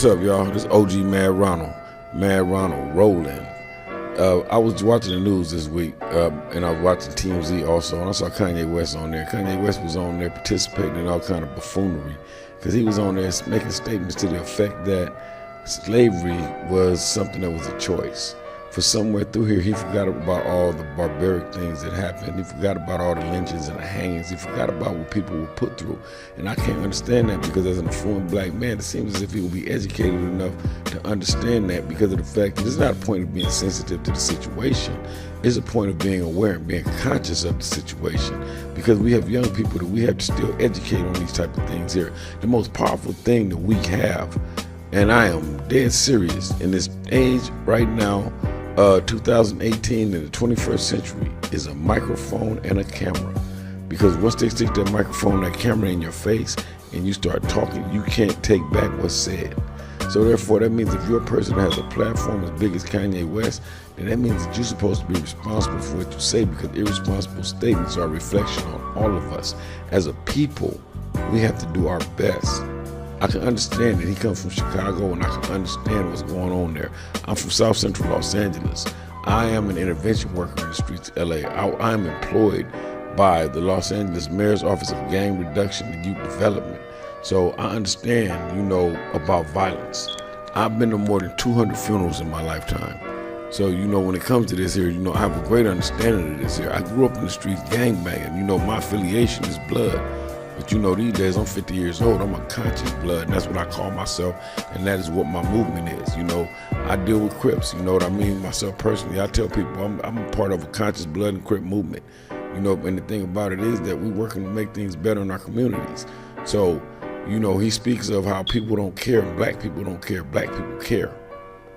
What's up, y'all? This is OG Mad Ronald rolling. I was watching the news this week, and I was watching TMZ also, and I saw Kanye West on there. Kanye West was on there participating in all kind of buffoonery, because he was on there making statements to the effect that slavery was something that was a choice. For somewhere through here, he forgot about all the barbaric things that happened. He forgot about all the lynchings and the hangings. He forgot about what people were put through. And I can't understand that, because as an affluent black man, it seems as if he will be educated enough to understand that, because of the fact that it's not a point of being sensitive to the situation. It's a point of being aware and being conscious of the situation, because we have young people that we have to still educate on these type of things here. The most powerful thing that we have, and I am dead serious, in this age right now, 2018 in the 21st century, is a microphone and a camera. Because once they stick that microphone, that camera in your face, and you start talking, you can't take back what's said. So therefore, that means if you're a person that has a platform as big as Kanye West, then that means that you're supposed to be responsible for what you say, because irresponsible statements are a reflection on all of us. As a people, we have to do our best. I can understand that he comes from Chicago, and I can understand what's going on there. I'm from South Central Los Angeles. I am an intervention worker in the streets of LA. I'm employed by the Los Angeles Mayor's Office of Gang Reduction and Youth Development. So I understand, about violence. I've been to more than 200 funerals in my lifetime. So, when it comes to this here, I have a great understanding of this here. I grew up in the streets gangbanging. My affiliation is blood. But these days I'm 50 years old, I'm a conscious blood, and that's what I call myself, and that is what my movement is. I deal with Crips, you know what I mean? Myself personally, I tell people I'm a part of a conscious blood and Crip movement. And the thing about it is that we're working to make things better in our communities. So, he speaks of how people don't care, and black people don't care. Black people care.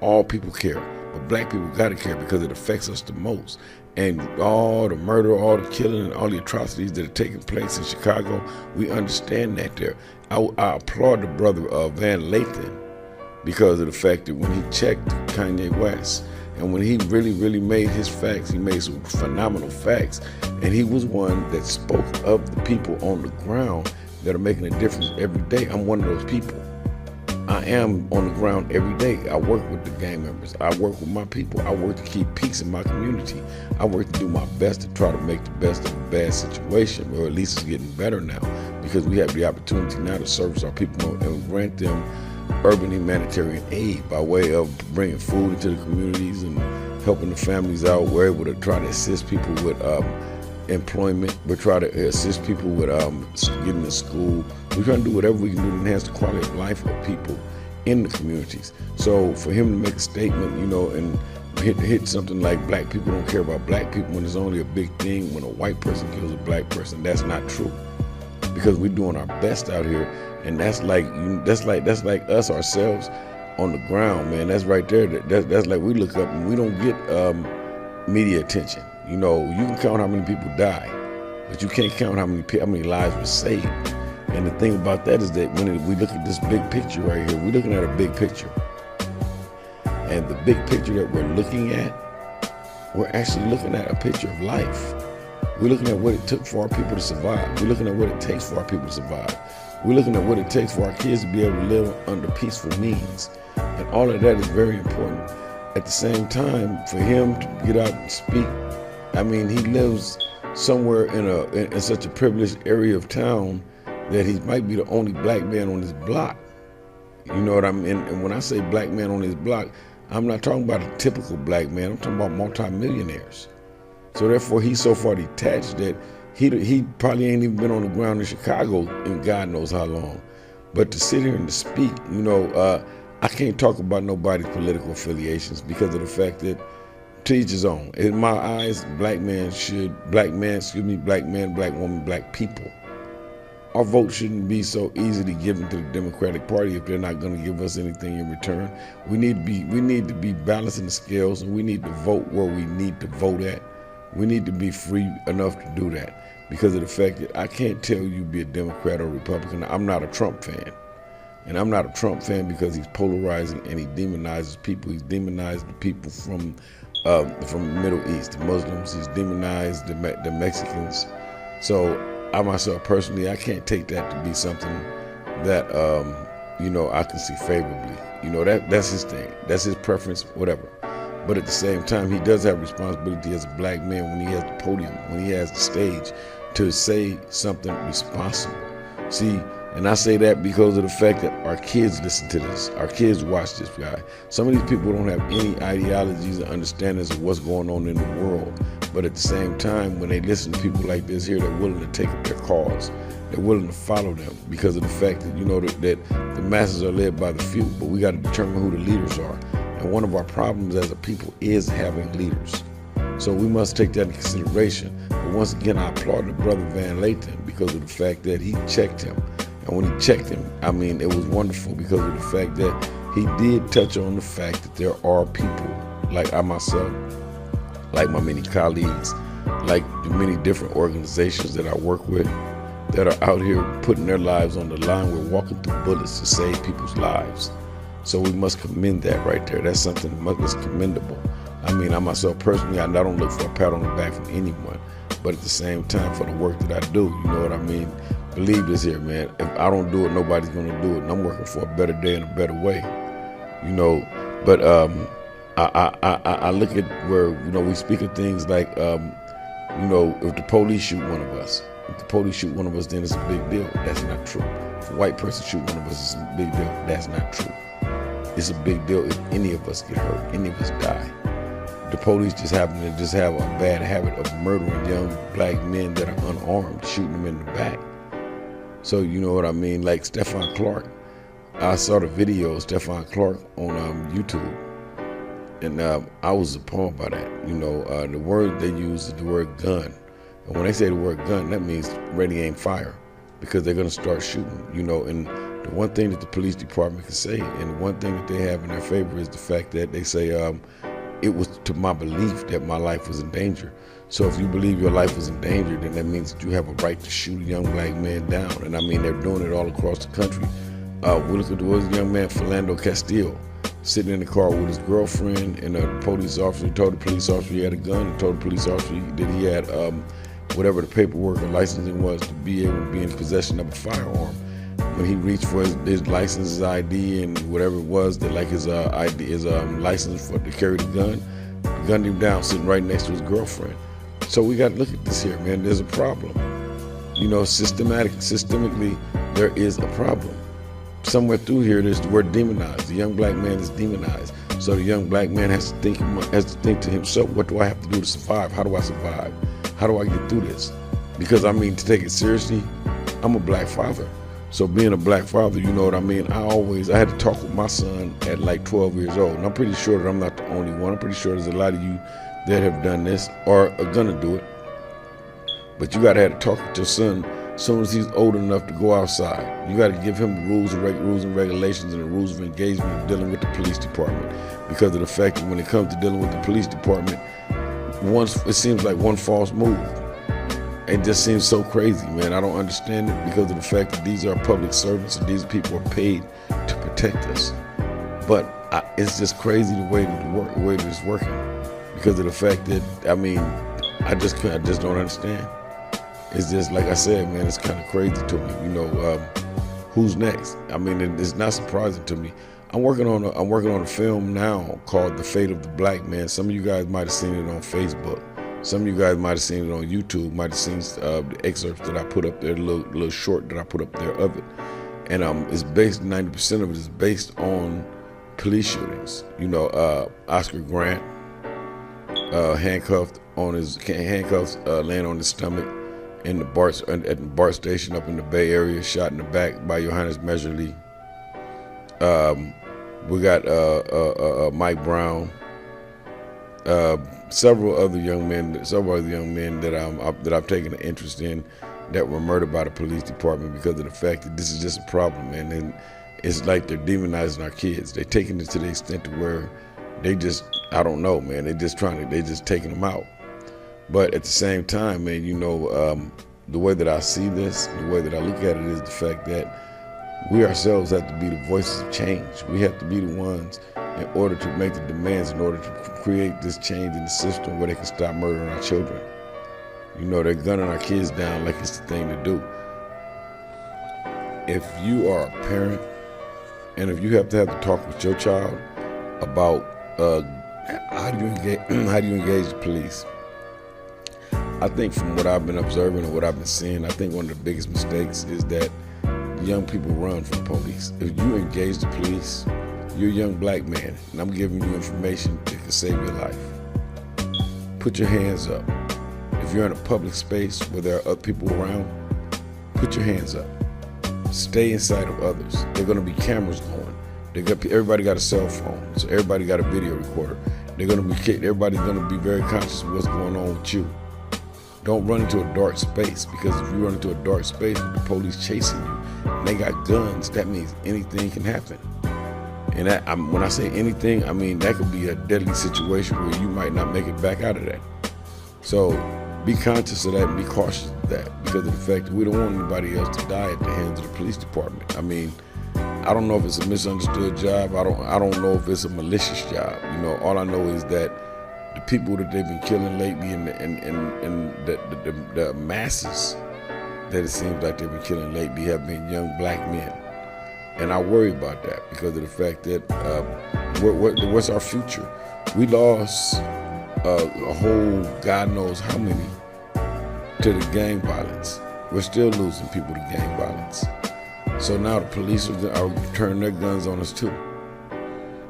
All people care. But black people gotta care, because it affects us the most. And all the murder, all the killing, and all the atrocities that are taking place in Chicago, we understand that there. I applaud the brother Van Lathan, because of the fact that when he checked Kanye West, and when he really, really made his facts, he made some phenomenal facts. And he was one that spoke of the people on the ground that are making a difference every day. I'm one of those people. I am on the ground every day. I work with the gang members. I work with my people. I work to keep peace in my community. I work to do my best to try to make the best of a bad situation, or at least it's getting better now, because we have the opportunity now to service our people and grant them urban humanitarian aid by way of bringing food into the communities and helping the families out. We're able to try to assist people with employment. We try to assist people with getting to school. We're trying to do whatever we can do to enhance the quality of life of people in the communities. So for him to make a statement, and hit something like black people don't care about black people, when it's only a big thing when a white person kills a black person, that's not true. Because we're doing our best out here, and that's like us ourselves on the ground, man. That's right there. That's like we look up and we don't get media attention. You can count how many people die, but you can't count how many lives were saved. And the thing about that is that when we look at this big picture right here, we're looking at a big picture. And the big picture that we're looking at, we're actually looking at a picture of life. We're looking at what it took for our people to survive. We're looking at what it takes for our people to survive. We're looking at what it takes for our kids to be able to live under peaceful means. And all of that is very important. At the same time, for him to get out and speak, he lives somewhere in such a privileged area of town that he might be the only black man on his block. You know what I mean? And when I say black man on his block, I'm not talking about a typical black man. I'm talking about multimillionaires. So therefore, he's so far detached that he probably ain't even been on the ground in Chicago in God knows how long. But to sit here and to speak, I can't talk about nobody's political affiliations, because of the fact that to each his own. In my eyes, black man, black woman, black people. Our vote shouldn't be so easily given to the Democratic Party if they're not going to give us anything in return. We need to be balancing the scales, and we need to vote where we need to vote at. We need to be free enough to do that, because of the fact that I can't tell you be a Democrat or Republican. I'm not a Trump fan. And I'm not a Trump fan because he's polarizing and he demonizes people. He's demonized the people from the Middle East, the Muslims. He's demonized the Mexicans. So I myself personally, I can't take that to be something that I can see favorably. That's his thing. That's his preference, whatever. But at the same time, he does have responsibility as a black man when he has the podium, when he has the stage, to say something responsible. See, and I say that because of the fact that our kids listen to this. Our kids watch this guy. Some of these people don't have any ideologies or understandings of what's going on in the world. But at the same time, when they listen to people like this here, they're willing to take up their cause. They're willing to follow them because of the fact that, that the masses are led by the few. But we got to determine who the leaders are. And one of our problems as a people is having leaders. So we must take that into consideration. But once again, I applaud the brother Van Lathan because of the fact that he checked him. And when he checked him, it was wonderful because of the fact that he did touch on the fact that there are people like I myself, like my many colleagues, like the many different organizations that I work with that are out here putting their lives on the line. We're walking through bullets to save people's lives. So we must commend that right there. That's something that's commendable. I myself personally, I don't look for a pat on the back from anyone, but at the same time, for the work that I do, you know what I mean? Believe this here, man. If I don't do it, nobody's going to do it. And I'm working for a better day and a better way, But I look at where, we speak of things like, if the police shoot one of us, then it's a big deal. That's not true. If a white person shoot one of us, it's a big deal. That's not true. It's a big deal if any of us get hurt, any of us die. The police just happen to have a bad habit of murdering young black men that are unarmed, shooting them in the back. So you know what I mean? Like Stephon Clark. I saw the video of Stephon Clark on YouTube, and I was appalled by that. The word they use is the word gun. And when they say the word gun, that means ready, aim, fire, because they're going to start shooting, And the one thing that the police department can say, and the one thing that they have in their favor is the fact that they say, it was to my belief that my life was in danger. So if you believe your life was in danger, then that means that you have a right to shoot a young black man down. And they're doing it all across the country. We look at the young man, Philando Castile, sitting in the car with his girlfriend, and a police officer told the police officer he had a gun, and told the police officer that he had whatever the paperwork or licensing was to be able to be in possession of a firearm. When he reached for his license, his ID, and whatever it was, that like his ID, his license to carry the gun, gunned him down, sitting right next to his girlfriend. So we got to look at this here, man. There's a problem. Systemically, there is a problem. Somewhere through here, there's the word demonized. The young black man is demonized. So the young black man has to think to himself, what do I have to do to survive? How do I survive? How do I get through this? Because to take it seriously, I'm a black father. So being a black father, you know what I mean? I had to talk with my son at like 12 years old. And I'm pretty sure that I'm not the only one. I'm pretty sure there's a lot of you that have done this or are gonna do it. But you gotta have to talk with your son as soon as he's old enough to go outside. You gotta give him the rules and regulations and the rules of engagement of dealing with the police department. Because of the fact that when it comes to dealing with the police department, it seems like one false move. It just seems so crazy, man. I don't understand it because of the fact that these are public servants and these people are paid to protect us. But it's just crazy the way that it's working because of the fact that, I just don't understand. It's just, like I said, man, it's kind of crazy to me. Who's next? It's not surprising to me. I'm working on a film now called The Fate of the Black Man. Some of you guys might have seen it on Facebook. Some of you guys might have seen it on YouTube, might have seen the excerpts that I put up there, the little short that I put up there of it. And it's based, 90% of it is based on police shootings. Oscar Grant, handcuffs laying on his stomach at the BART station up in the Bay Area, shot in the back by Johannes Measurely. We got Mike Brown. Several other young men that I've taken an interest in that were murdered by the police department because of the fact that this is just a problem, man. And it's like they're demonizing our kids. They're taking it to the extent to where they just, I don't know, man. They just taking them out. But at the same time, man, the way that I see this, the way that I look at it is the fact that we ourselves have to be the voices of change. We have to be the ones in order to make the demands, in order to create this change in the system where they can stop murdering our children. They're gunning our kids down like it's the thing to do. If you are a parent And if you have to talk with your child about how do you engage the police, I think from what I've been observing and what I've been seeing, I think one of the biggest mistakes is that young people run from police. If you engage the police, you're a young black man, and I'm giving you information that can save your life. Put your hands up. If you're in a public space where there are other people around, put your hands up. Stay inside of others. There are going to be cameras going. Everybody got a cell phone, so everybody got a video recorder. Everybody's going to be very conscious of what's going on with you. Don't run into a dark space, because if you run into a dark space with the police chasing you and they got guns, that means anything can happen. And when I say anything, I mean that could be a deadly situation where you might not make it back out of that. So be conscious of that and be cautious of that, because of the fact that we don't want anybody else to die at the hands of the police department. I mean, I don't know if it's a misunderstood job. I don't know if it's a malicious job. You know, all I know is that the people that they've been killing lately and the masses that it seems like they've been killing lately have been young black men. And I worry about that because of the fact that what's our future? We lost a whole God knows how many to the gang violence. We're still losing people to gang violence. So now the police are turning their guns on us too.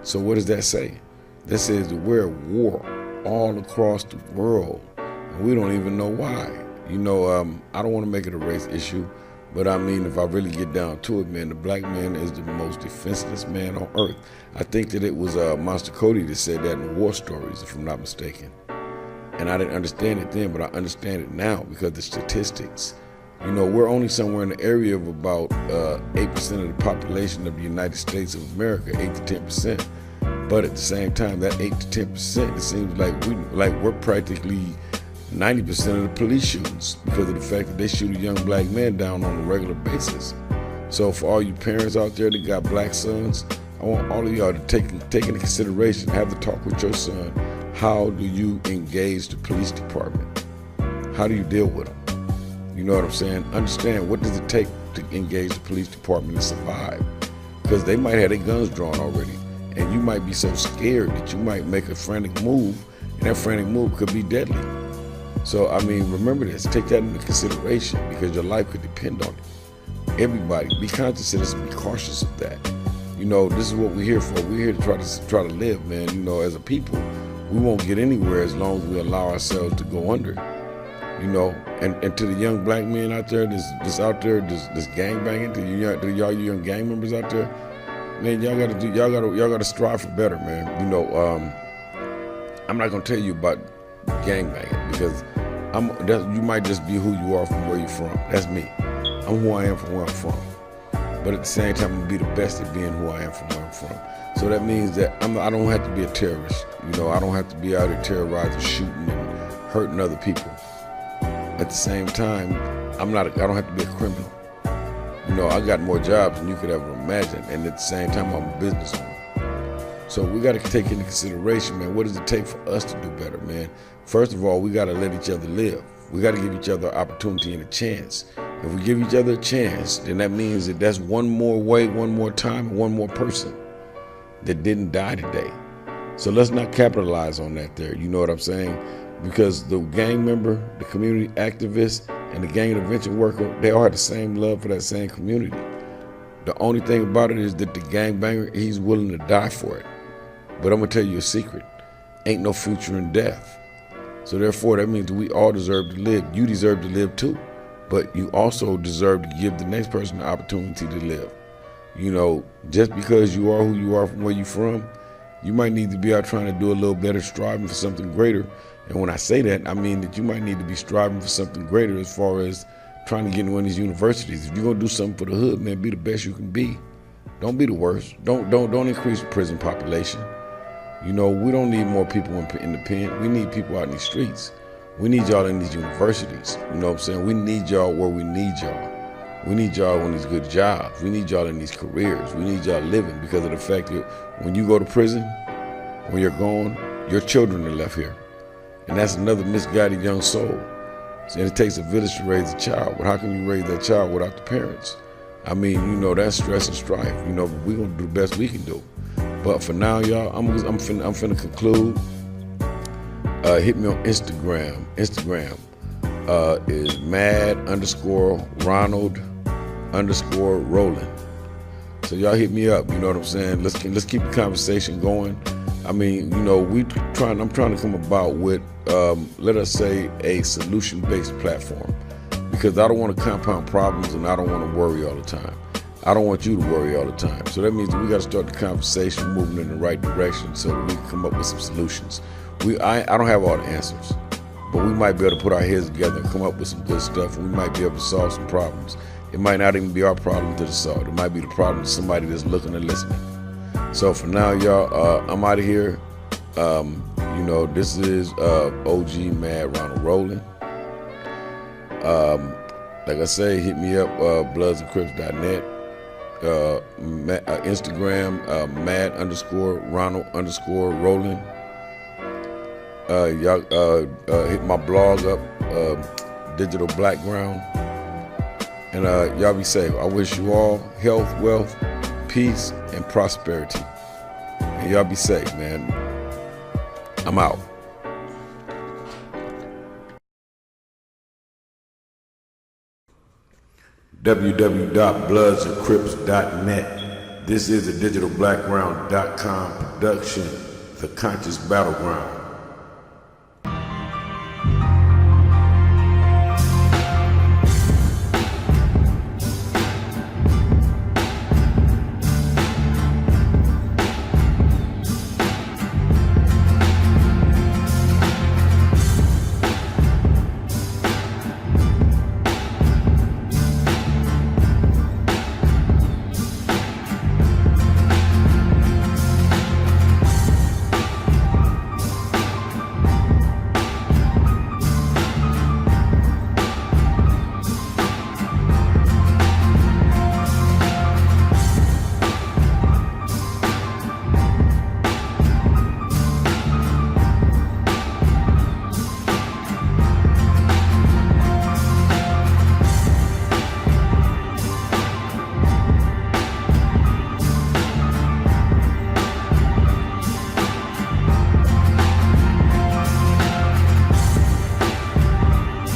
So what does that say? That says that we're at war all across the world, and we don't even know why. You know, I don't want to make it a race issue, but I mean, if I really get down to it, man, the black man is the most defenseless man on earth. I think that it was Monster Cody that said that in War Stories, if I'm not mistaken. And I didn't understand it then, but I understand it now because of the statistics. You know, we're only somewhere in the area of about 8% of the population of the United States of America, 8 to 10%. But at the same time, that 8 to 10%, it seems like we're practically 90% of the police shootings because of the fact that they shoot a young black man down on a regular basis. So for all you parents out there that got black sons, I want all of y'all to take into consideration, have the talk with your son. How do you engage the police department? How do you deal with them? You know what I'm saying? Understand, what does it take to engage the police department and survive? Because they might have their guns drawn already, and you might be so scared that you might make a frantic move, and that frantic move could be deadly. So, I mean, remember this. Take that into consideration because your life could depend on it. Everybody, be conscious of this and be cautious of that. You know, this is what we're here for. We're here to try to live, man. You know, as a people, we won't get anywhere as long as we allow ourselves to go under. You know, and to the young black men out there that's out there, this gang banging, to y'all young gang members out there, man, y'all gotta strive for better, man. You know, I'm not gonna tell you about gang banging because you might just be who you are from where you're from. That's me. I'm who I am from where I'm from. But at the same time, I'm gonna be the best at being who I am from where I'm from. So that means that I don't have to be a terrorist. You know, I don't have to be out here terrorizing, shooting, and hurting other people. At the same time, I don't have to be a criminal. You know, I got more jobs than you could ever imagine, and at the same time, I'm a business owner. So we got to take into consideration, man, what does it take for us to do better, man? First of all, we got to let each other live. We got to give each other an opportunity and a chance. If we give each other a chance, then that means that that's one more way, one more time, and one more person that didn't die today. So let's not capitalize on that there. You know what I'm saying? Because the gang member, the community activist, and the gang intervention worker, they all have the same love for that same community. The only thing about it is that the gangbanger, he's willing to die for it. But I'm gonna tell you a secret. Ain't no future in death. So therefore, that means we all deserve to live. You deserve to live too. But you also deserve to give the next person the opportunity to live. You know, just because you are who you are from where you're from, you might need to be out trying to do a little better, striving for something greater. And when I say that, I mean that you might need to be striving for something greater as far as trying to get into one of these universities. If you're gonna do something for the hood, man, be the best you can be. Don't be the worst. Don't increase the prison population. You know, we don't need more people in the pen. We need people out in these streets. We need y'all in these universities. You know what I'm saying? We need y'all where we need y'all. We need y'all on these good jobs. We need y'all in these careers. We need y'all living because of the fact that when you go to prison, when you're gone, your children are left here. And that's another misguided young soul. And it takes a village to raise a child. But how can you raise that child without the parents? I mean, that's stress and strife. But we're gonna do the best we can do. But for now, y'all, I'm finna conclude. Hit me on Instagram. Instagram is mad_Ronald_Rolling. So y'all hit me up. You know what I'm saying? Let's keep the conversation going. I mean, I'm trying to come about with, let us say, a solution-based platform, because I don't want to compound problems and I don't want to worry all the time. I don't want you to worry all the time. So that means that we got to start the conversation moving in the right direction so that we can come up with some solutions. I don't have all the answers, but we might be able to put our heads together and come up with some good stuff, and we might be able to solve some problems. It might not even be our problem to solve. It might be the problem of somebody that's looking and listening. So for now, y'all, I'm out of here. This is OG Mad Ronald Rolling. Like I say, hit me up, bloodsandcrips.net. Instagram, mad_Ronald_Rolling. Y'all hit my blog up, Digital Battleground. And y'all be safe. I wish you all health, wealth, peace, and prosperity. And y'all be safe, man. I'm out. www.bloodsandcrips.net. This is a digitalbackground.com production, The Conscious Battleground.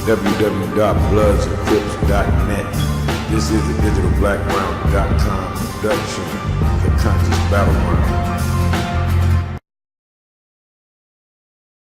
www.bloodsandcrips.net. This is the digitalbackground.com production, The Conscious Battleground.